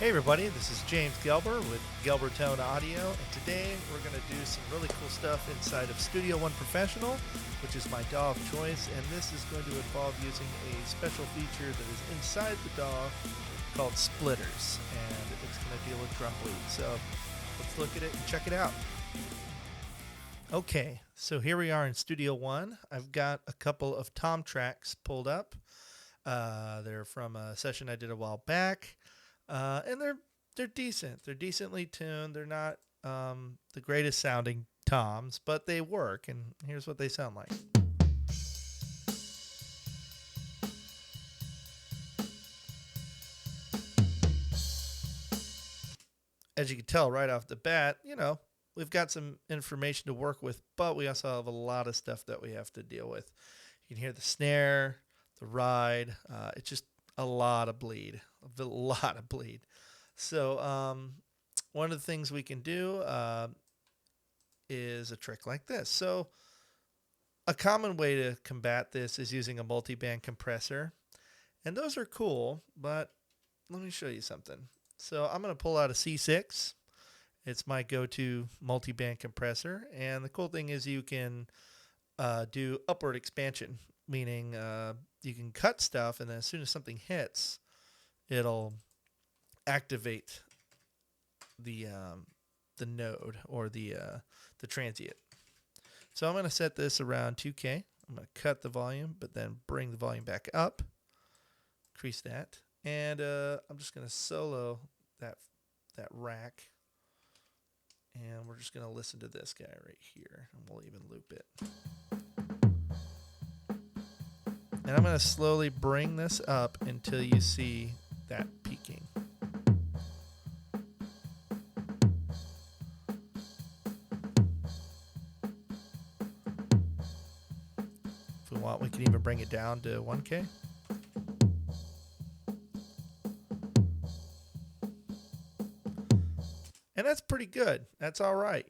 Hey everybody, this is James Gelber with Gelbertone Audio, and today we're going to do some really cool stuff inside of Studio One Professional, which is my DAW of choice, and this is going to involve using a special feature that is inside the DAW called splitters, and it's going to deal with drum bleed. So let's look at it and check it out. Okay, so here we are in Studio One. I've got a couple of tom tracks pulled up. They're from a session I did a while back. And they're decent. They're decently tuned. They're not the greatest sounding toms, but they work. And here's what they sound like. As you can tell right off the bat, we've got some information to work with, but we also have a lot of stuff that we have to deal with. You can hear the snare, the ride. It's just a lot of bleed. A lot of bleed. So one of the things we can do is a trick like this. So a common way to combat this is using a multiband compressor. And those are cool, but let me show you something. So I'm going to pull out a C6. It's my go-to multiband compressor. And the cool thing is you can do upward expansion, meaning you can cut stuff, and then as soon as something hits, it'll activate the node or the transient. So I'm going to set this around 2K. I'm going to cut the volume, but then bring the volume back up, increase that, and I'm just going to solo that rack, and we're just going to listen to this guy right here, and we'll even loop it. And I'm going to slowly bring this up until you see that peaking. If we want, we can even bring it down to 1K. And that's pretty good. That's all right,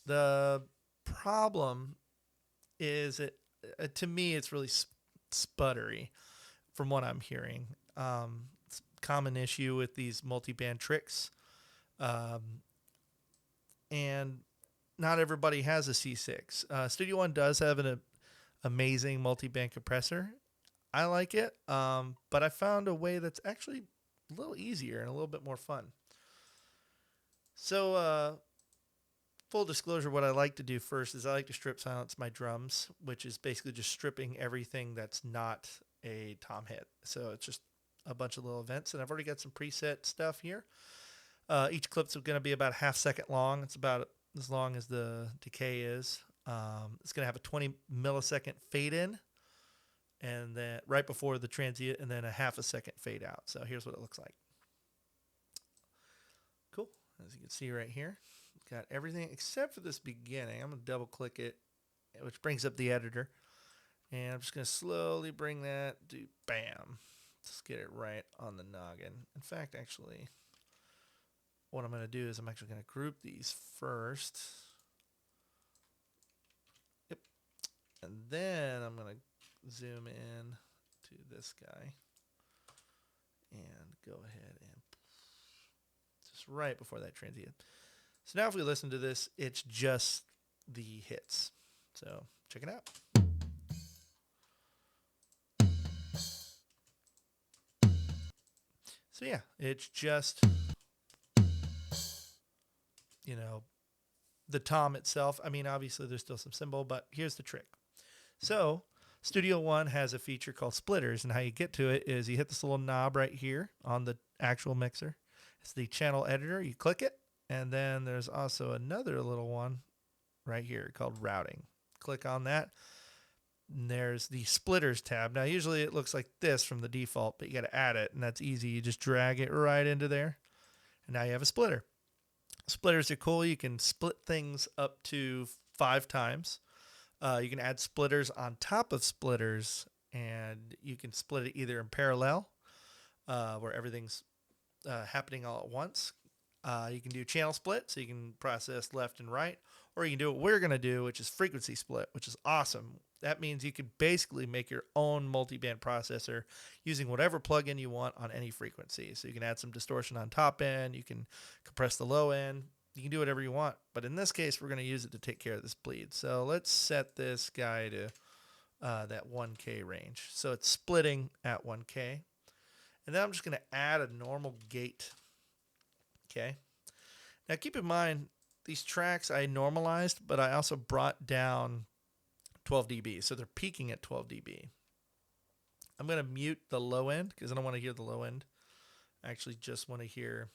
The problem is to me, it's really sputtery from what I'm hearing. It's a common issue with these multi-band tricks. And not everybody has a C6. Studio One does have an amazing multi-band compressor. I like it, but I found a way that's actually a little easier and a little bit more fun. So, full disclosure, what I like to do first is I like to strip silence my drums, which is basically just stripping everything that's not a tom hit. So it's just a bunch of little events, and I've already got some preset stuff here. Each clip's going to be about a half second long. It's about as long as the decay is. It's going to have a 20 millisecond fade in, and then right before the transient, and then a half a second fade out. So here's what it looks like. Cool. As you can see right here, got everything except for this beginning. I'm going to double click it, which brings up the editor. And I'm just going to slowly bring that to bam. Let's get it right on the noggin. In fact, actually, what I'm going to do is I'm actually going to group these first. Yep. And then I'm going to zoom in to this guy and go ahead and just right before that transient. So now if we listen to this, it's just the hits. So check it out. So yeah, it's just, the tom itself. I mean, obviously there's still some cymbal, but here's the trick. So Studio One has a feature called splitters, and how you get to it is you hit this little knob right here on the actual mixer. It's the channel editor. You click it, and then there's also another little one right here called routing. Click on that. And there's the splitters tab. Now, usually it looks like this from the default, but you got to add it, and that's easy. You just drag it right into there, and now you have a splitter. Splitters are cool. You can split things up to 5 times. You can add splitters on top of splitters, and you can split it either in parallel, where everything's happening all at once. You can do channel split, so you can process left and right, or you can do what we're going to do, which is frequency split, which is awesome. That means you can basically make your own multiband processor using whatever plugin you want on any frequency. So you can add some distortion on top end, you can compress the low end, you can do whatever you want. But in this case, we're going to use it to take care of this bleed. So let's set this guy to that 1K range. So it's splitting at 1K. And then I'm just going to add a normal gate. Okay. Now keep in mind, these tracks I normalized, but I also brought down 12 dB. So they're peaking at 12 dB. I'm going to mute the low end because I don't want to hear the low end. I actually just want to hear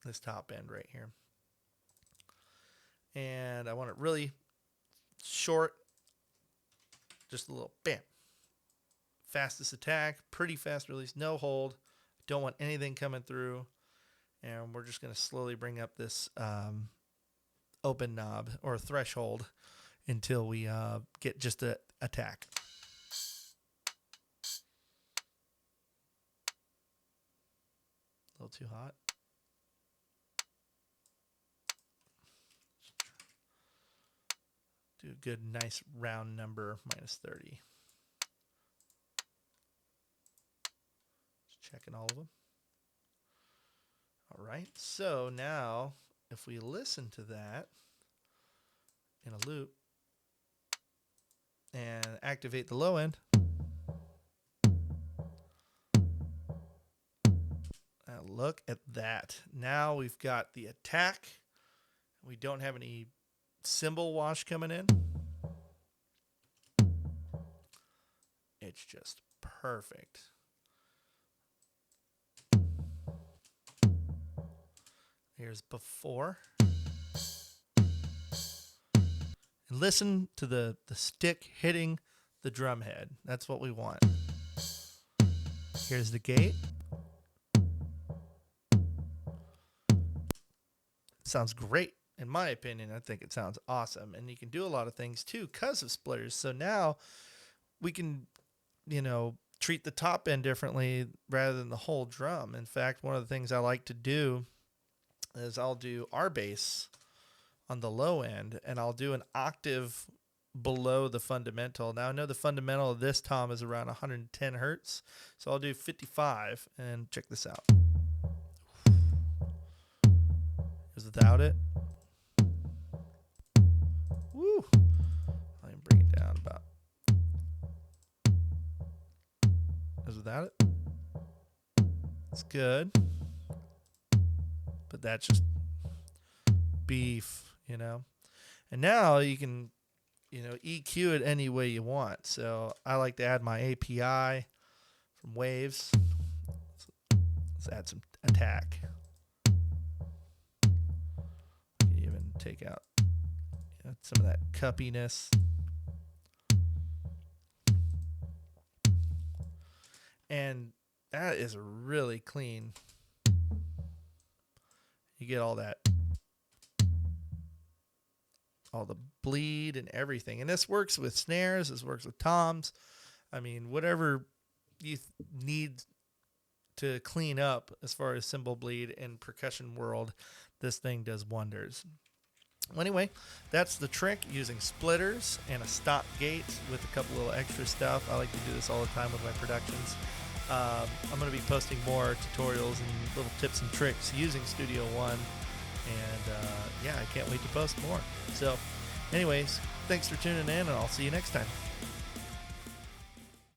this top end right here. And I want it really short. Just a little bam. Fastest attack, pretty fast release, no hold. Don't want anything coming through. And we're just going to slowly bring up this open knob or threshold until we get just an attack. A little too hot. Do a good, nice round number, -30. Just checking all of them. All right, so now if we listen to that in a loop and activate the low end, now look at that. Now we've got the attack. We don't have any cymbal wash coming in. It's just perfect. Here's before. And listen to the stick hitting the drum head. That's what we want. Here's the gate. Sounds great. In my opinion, I think it sounds awesome. And you can do a lot of things too because of splitters. So now we can, treat the top end differently rather than the whole drum. In fact, one of the things I like to do is I'll do R bass on the low end, and I'll do an octave below the fundamental. Now I know the fundamental of this tom is around 110 hertz, so I'll do 55, and check this out. Here's without it. Woo! Let me bring it down about. Here's without it. It's good. But that's just beef, And now you can, EQ it any way you want. So I like to add my API from Waves. Let's add some attack. You can even take out some of that cuppiness. And that is really clean. You get all that, all the bleed and everything. And this works with snares. This works with toms. I mean, whatever you need to clean up as far as cymbal bleed in percussion world, this thing does wonders. Well, anyway, that's the trick, using splitters and a stop gate with a couple little extra stuff. I like to do this all the time with my productions. I'm going to be posting more tutorials and little tips and tricks using Studio One, and yeah, I can't wait to post more. So anyways, thanks for tuning in, and I'll see you next time.